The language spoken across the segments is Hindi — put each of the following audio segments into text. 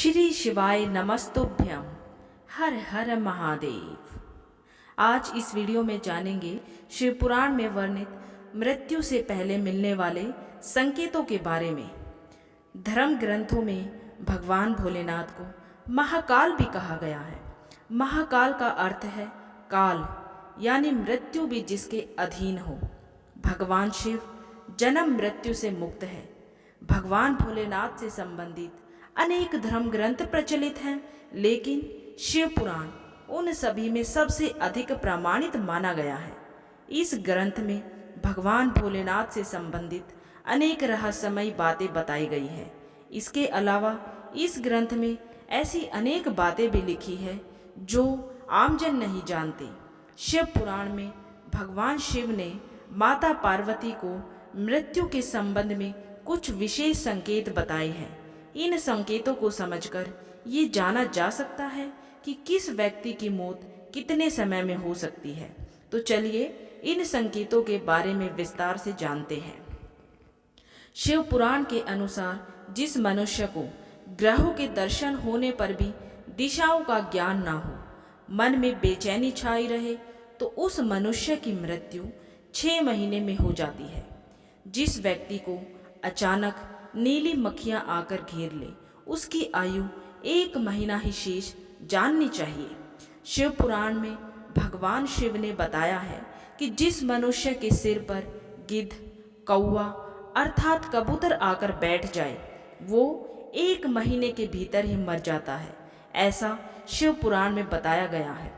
श्री शिवाय नमस्तुभ्यम। हर हर महादेव। आज इस वीडियो में जानेंगे शिव पुराण में वर्णित मृत्यु से पहले मिलने वाले संकेतों के बारे में। धर्म ग्रंथों में भगवान भोलेनाथ को महाकाल भी कहा गया है। महाकाल का अर्थ है काल, यानी मृत्यु भी जिसके अधीन हो। भगवान शिव जन्म मृत्यु से मुक्त है। भगवान भोलेनाथ से संबंधित अनेक धर्म ग्रंथ प्रचलित हैं, लेकिन शिव पुराण उन सभी में सबसे अधिक प्रमाणित माना गया है। इस ग्रंथ में भगवान भोलेनाथ से संबंधित अनेक रहस्यमयी बातें बताई गई है। इसके अलावा इस ग्रंथ में ऐसी अनेक बातें भी लिखी है जो आमजन नहीं जानते। शिव पुराण में भगवान शिव ने माता पार्वती को मृत्यु के संबंध में कुछ विशेष संकेत बताए हैं। इन संकेतों को समझकर ये जाना जा सकता है कि किस व्यक्ति की मौत कितने समय में हो सकती है। तो चलिए इन संकेतों के बारे में विस्तार से जानते हैं। शिव पुराण के अनुसार जिस मनुष्य को ग्रहों के दर्शन होने पर भी दिशाओं का ज्ञान ना हो, मन में बेचैनी छाई रहे, तो उस मनुष्य की मृत्यु 6 महीने में हो जाती है। जिस व्यक्ति को अचानक नीली मक्खियां आकर घेर ले, उसकी आयु 1 महीना ही शेष जाननी चाहिए। शिव पुराण में भगवान शिव ने बताया है कि जिस मनुष्य के सिर पर गिद्ध, कौवा अर्थात कबूतर आकर बैठ जाए, वो 1 महीने के भीतर ही मर जाता है। ऐसा शिव पुराण में बताया गया है।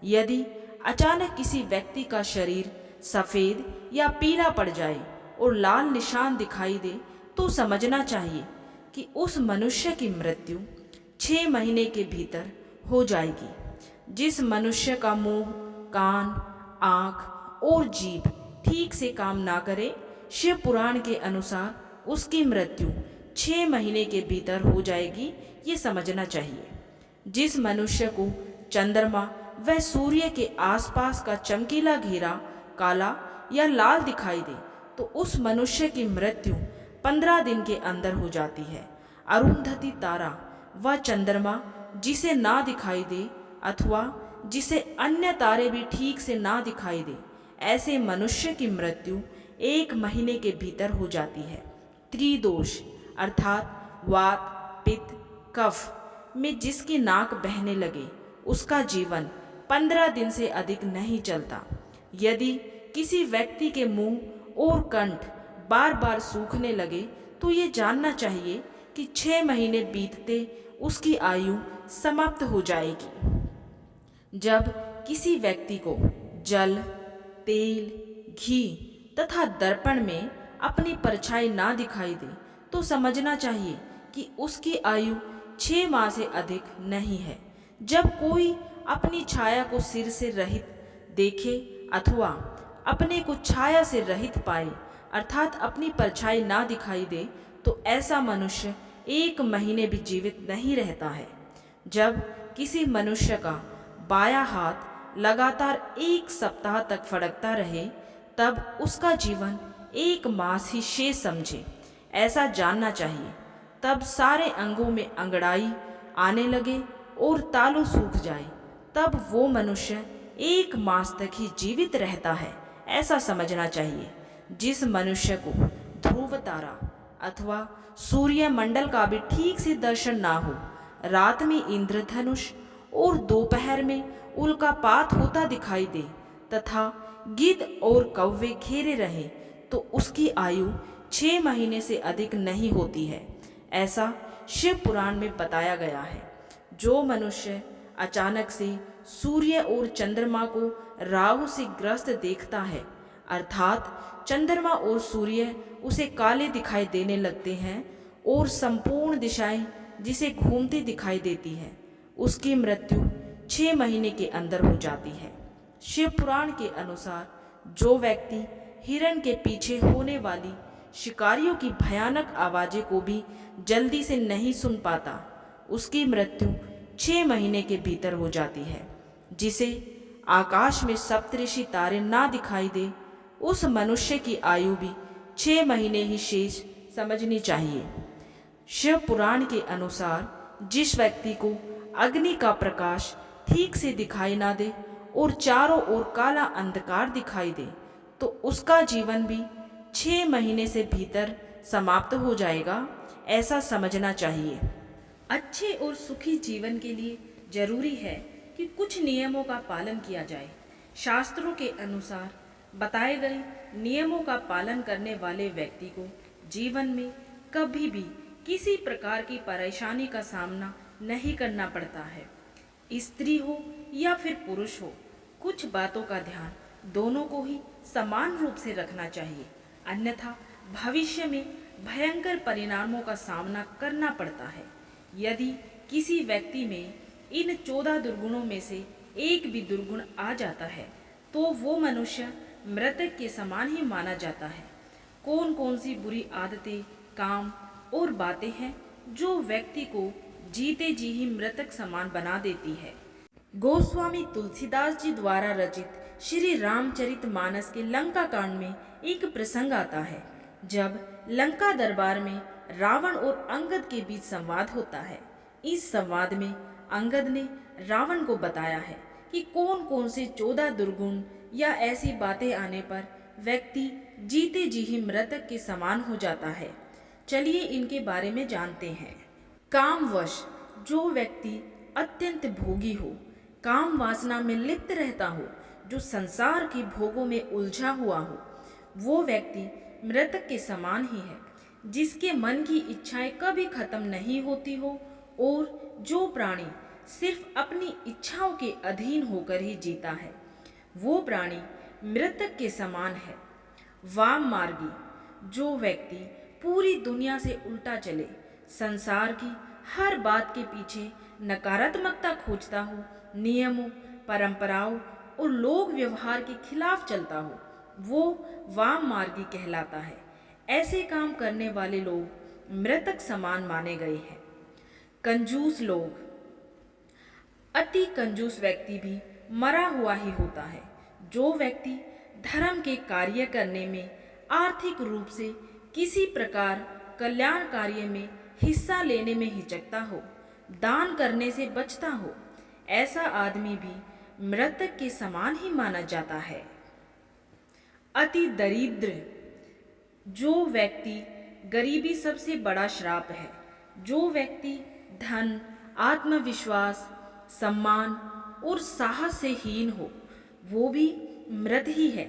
यदि अचानक किसी व्यक्ति का शरीर सफ़ेद या पीला पड़ जाए और लाल निशान दिखाई दे, तो समझना चाहिए कि उस मनुष्य की मृत्यु 6 महीने के भीतर हो जाएगी। जिस मनुष्य का मुंह, कान, आँख और जीभ ठीक से काम ना करे, शिव पुराण के अनुसार उसकी मृत्यु 6 महीने के भीतर हो जाएगी, ये समझना चाहिए। जिस मनुष्य को चंद्रमा व सूर्य के आसपास का चमकीला घेरा काला या लाल दिखाई दे, तो उस मनुष्य की मृत्यु 15 दिन के अंदर हो जाती है। अरुंधति तारा व चंद्रमा जिसे ना दिखाई दे अथवा जिसे अन्य तारे भी ठीक से ना दिखाई दे, ऐसे मनुष्य की मृत्यु 1 महीने के भीतर हो जाती है। त्रिदोष अर्थात वात, पित्त, कफ में जिसकी नाक बहने लगे, उसका जीवन 15 दिन से अधिक नहीं चलता। यदि किसी व्यक्ति के मुंह और कंठ बार बार सूखने लगे, तो ये जानना चाहिए कि 6 महीने बीतते उसकी आयु समाप्त हो जाएगी। जब किसी व्यक्ति को जल, तेल, घी तथा दर्पण में अपनी परछाई ना दिखाई दे, तो समझना चाहिए कि उसकी आयु 6 माह से अधिक नहीं है। जब कोई अपनी छाया को सिर से रहित देखे अथवा अपने को छाया से रहित पाए अर्थात अपनी परछाई ना दिखाई दे, तो ऐसा मनुष्य 1 महीने भी जीवित नहीं रहता है। जब किसी मनुष्य का बायां हाथ लगातार 1 सप्ताह तक फड़कता रहे, तब उसका जीवन 1 मास ही शेष समझे, ऐसा जानना चाहिए। तब सारे अंगों में अंगड़ाई आने लगे और तालू सूख जाए, तब वो मनुष्य 1 मास तक ही जीवित रहता है, ऐसा समझना चाहिए। जिस मनुष्य को ध्रुव तारा अथवा सूर्य मंडल का भी ठीक से दर्शन ना हो, रात में इंद्रधनुष और दोपहर में उल्कापात होता दिखाई दे तथा गिद्ध और कौवे घेरे रहे, तो उसकी आयु 6 महीने से अधिक नहीं होती है। ऐसा शिव पुराण में बताया गया है। जो मनुष्य अचानक से सूर्य और चंद्रमा को राहु से ग्रस्त देखता है, अर्थात चंद्रमा और सूर्य उसे काले दिखाई देने लगते हैं और संपूर्ण दिशाएं जिसे घूमती दिखाई देती है, उसकी मृत्यु 6 महीने के अंदर हो जाती है। शिव पुराण के अनुसार जो व्यक्ति हिरण के पीछे होने वाली शिकारियों की भयानक आवाज़ें को भी जल्दी से नहीं सुन पाता, उसकी मृत्यु 6 महीने के भीतर हो जाती है। जिसे आकाश में सप्तऋषि तारे ना दिखाई दे, उस मनुष्य की आयु भी 6 महीने ही शेष समझनी चाहिए। शिव पुराण के अनुसार जिस व्यक्ति को अग्नि का प्रकाश ठीक से दिखाई ना दे और चारों ओर काला अंधकार दिखाई दे, तो उसका जीवन भी 6 महीने से भीतर समाप्त हो जाएगा, ऐसा समझना चाहिए। अच्छे और सुखी जीवन के लिए जरूरी है कि कुछ नियमों का पालन किया जाए। शास्त्रों के अनुसार बताए गए नियमों का पालन करने वाले व्यक्ति को जीवन में कभी भी किसी प्रकार की परेशानी का सामना नहीं करना पड़ता है। स्त्री हो या फिर पुरुष हो, कुछ बातों का ध्यान दोनों को ही समान रूप से रखना चाहिए, अन्यथा भविष्य में भयंकर परिणामों का सामना करना पड़ता है। यदि किसी व्यक्ति में इन 14 दुर्गुणों में से एक भी दुर्गुण आ जाता है तो वो मनुष्य मृतक के समान ही माना जाता है। कौन कौन सी बुरी आदतें, काम और बातें हैं जो व्यक्ति को जीते जी ही मृतक समान बना देती है? गोस्वामी तुलसीदास जी द्वारा रचित श्री रामचरितमानस के लंका कांड में एक प्रसंग आता है, जब लंका दरबार में रावण और अंगद के बीच संवाद होता है। इस संवाद में अंगद ने रावण को बताया है कि कौन कौन से 14 दुर्गुण या ऐसी बातें आने पर व्यक्ति जीते जी ही मृतक के समान हो जाता है। चलिए इनके बारे में जानते हैं। कामवश, जो व्यक्ति अत्यंत भोगी हो, काम वासना में लिप्त रहता हो, जो संसार के भोगों में उलझा हुआ हो, वो व्यक्ति मृतक के समान ही है। जिसके मन की इच्छाएं कभी खत्म नहीं होती हो और जो प्राणी सिर्फ अपनी इच्छाओं के अधीन होकर ही जीता है, वो प्राणी मृतक के समान है। वाम मार्गी, जो व्यक्ति पूरी दुनिया से उल्टा चले, संसार की हर बात के पीछे नकारात्मकता खोजता हो, नियमों, परंपराओं और लोक व्यवहार के खिलाफ चलता हो, वो वाम मार्गी कहलाता है। ऐसे काम करने वाले लोग मृतक समान माने गए हैं। कंजूस लोग, अति कंजूस व्यक्ति भी मरा हुआ ही होता है। जो व्यक्ति धर्म के कार्य करने में, आर्थिक रूप से किसी प्रकार कल्याण कार्य में हिस्सा लेने में हिचकता हो, दान करने से बचता हो, ऐसा आदमी भी मृतक के समान ही माना जाता है। अति दरिद्र, जो व्यक्ति, गरीबी सबसे बड़ा श्राप है। जो व्यक्ति धन, आत्मविश्वास, सम्मान और साहस से हीन हो, वो भी मृत ही है।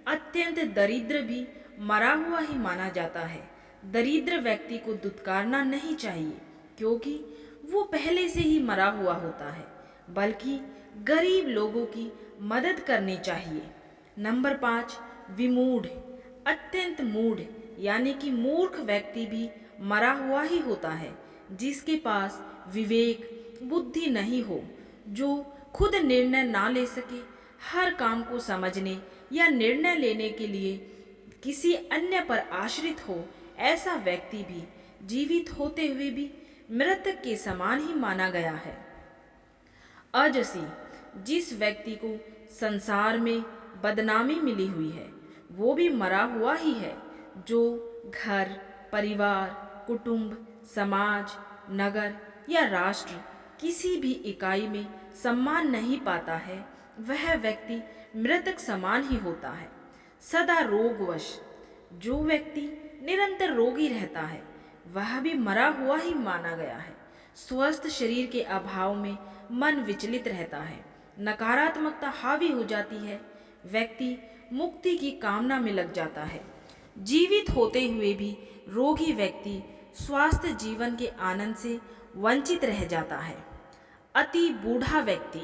अत्यंत दरिद्र भी मरा हुआ ही माना जाता है। दरिद्र व्यक्ति को दुत्कारना नहीं चाहिए, क्योंकि वो पहले से ही मरा हुआ होता है, बल्कि गरीब लोगों की मदद करनी चाहिए। नंबर 5, विमूढ़, अत्यंत मूढ़ यानी कि मूर्ख व्यक्ति भी मरा हुआ ही होता है। जिसके पास विवेक, बुद्धि नहीं हो, जो खुद निर्णय ना ले सके, हर काम को समझने या निर्णय लेने के लिए किसी अन्य पर आश्रित हो, ऐसा व्यक्ति भी जीवित होते हुए भी मृतक के समान ही माना गया है। अजसी, जिस व्यक्ति को संसार में बदनामी मिली हुई है, वो भी मरा हुआ ही है। जो घर, परिवार, कुटुंब, समाज, नगर या राष्ट्र किसी भी इकाई में सम्मान नहीं पाता है, वह व्यक्ति मृतक समान ही होता है। सदा रोगवश, जो व्यक्ति निरंतर रोगी रहता है, वह भी मरा हुआ ही माना गया है। स्वस्थ शरीर के अभाव में मन विचलित रहता है, नकारात्मकता हावी हो जाती है, व्यक्ति मुक्ति की कामना में लग जाता है। जीवित होते हुए भी रोगी व्यक्ति स्वास्थ्य जीवन के आनंद से वंचित रह जाता है। अति बूढ़ा व्यक्ति,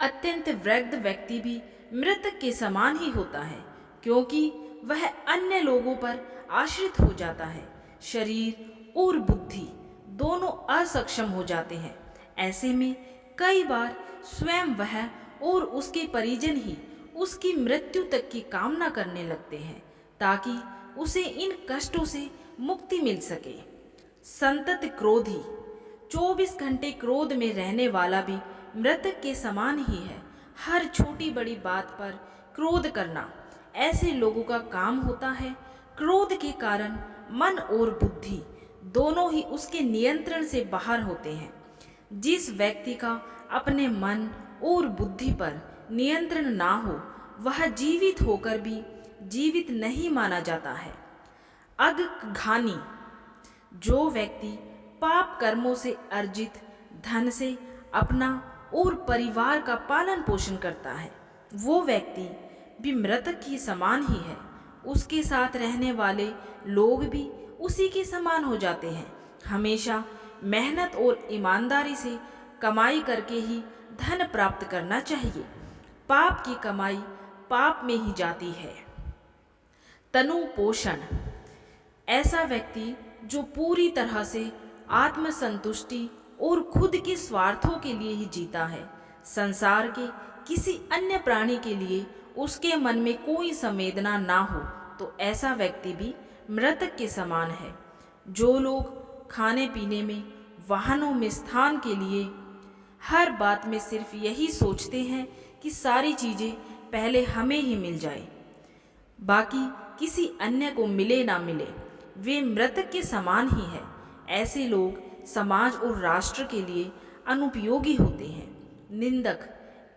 अत्यंत वृद्ध व्यक्ति भी मृतक के समान ही होता है, क्योंकि वह अन्य लोगों पर आश्रित हो जाता है। शरीर और बुद्धि दोनों असक्षम हो जाते हैं। ऐसे में कई बार स्वयं वह और उसके परिजन ही उसकी मृत्यु तक की कामना करने लगते हैं, ताकि उसे इन कष्टों से मुक्ति मिल सके। संतत क्रोधी, 24 घंटे क्रोध में रहने वाला भी मृतक के समान ही है। हर छोटी बड़ी बात पर क्रोध करना ऐसे लोगों का काम होता है। क्रोध के कारण मन और बुद्धि दोनों ही उसके नियंत्रण से बाहर होते हैं। जिस व्यक्ति का अपने मन और बुद्धि पर नियंत्रण ना हो, वह जीवित होकर भी जीवित नहीं माना जाता है। अघघानी, जो व्यक्ति पाप कर्मों से अर्जित धन से अपना और परिवार का पालन पोषण करता है, वो व्यक्ति भी मृतक के समान ही है। उसके साथ रहने वाले लोग भी उसी के समान हो जाते हैं। हमेशा मेहनत और ईमानदारी से कमाई करके ही धन प्राप्त करना चाहिए। पाप की कमाई पाप में ही जाती है। तनु पोषण, ऐसा व्यक्ति जो पूरी तरह से आत्मसंतुष्टि और खुद के स्वार्थों के लिए ही जीता है, संसार के किसी अन्य प्राणी के लिए उसके मन में कोई संवेदना ना हो, तो ऐसा व्यक्ति भी मृतक के समान है। जो लोग खाने पीने में, वाहनों में स्थान के लिए हर बात में सिर्फ यही सोचते हैं कि सारी चीज़ें पहले हमें ही मिल जाए, बाकी किसी अन्य को मिले ना मिले, वे मृतक के समान ही है। ऐसे लोग समाज और राष्ट्र के लिए अनुपयोगी होते हैं। निंदक,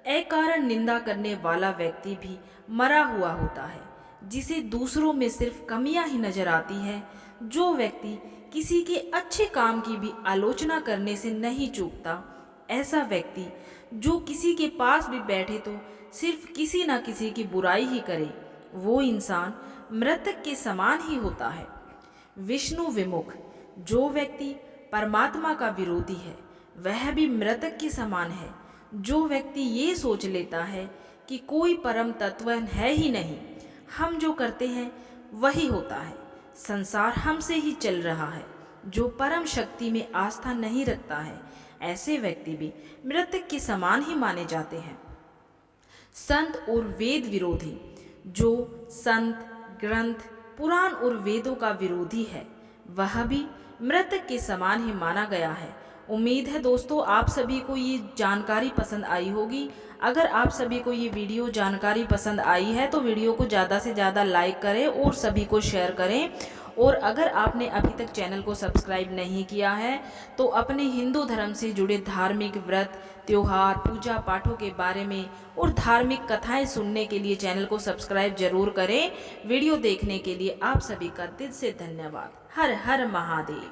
अकारण निंदा करने वाला व्यक्ति भी मरा हुआ होता है, जिसे दूसरों में सिर्फ कमियां ही नजर आती है। जो व्यक्ति किसी के अच्छे काम की भी आलोचना करने से नहीं चूकता, ऐसा व्यक्ति जो किसी के पास भी बैठे तो सिर्फ किसी न किसी की बुराई ही करे, वो इंसान मृतक के समान ही होता है। विष्णु विमुख, जो व्यक्ति परमात्मा का विरोधी है, वह भी मृतक के समान है। जो व्यक्ति ये सोच लेता है कि कोई परम तत्व है ही नहीं, हम जो करते हैं वही होता है, संसार हमसे ही चल रहा है, जो परम शक्ति में आस्था नहीं रखता है, ऐसे व्यक्ति भी मृतक के समान ही माने जाते हैं। संत और वेद विरोधी, जो संत, ग्रंथ, पुराण और वेदों का विरोधी है, वह भी मृतक के समान ही माना गया है। उम्मीद है दोस्तों आप सभी को ये जानकारी पसंद आई होगी। अगर आप सभी को ये वीडियो जानकारी पसंद आई है तो वीडियो को ज़्यादा से ज़्यादा लाइक करें और सभी को शेयर करें। और अगर आपने अभी तक चैनल को सब्सक्राइब नहीं किया है तो अपने हिंदू धर्म से जुड़े धार्मिक व्रत, त्योहार, पूजा पाठों के बारे में और धार्मिक कथाएं सुनने के लिए चैनल को सब्सक्राइब जरूर करें। वीडियो देखने के लिए आप सभी का दिल से धन्यवाद। हर हर महादेव।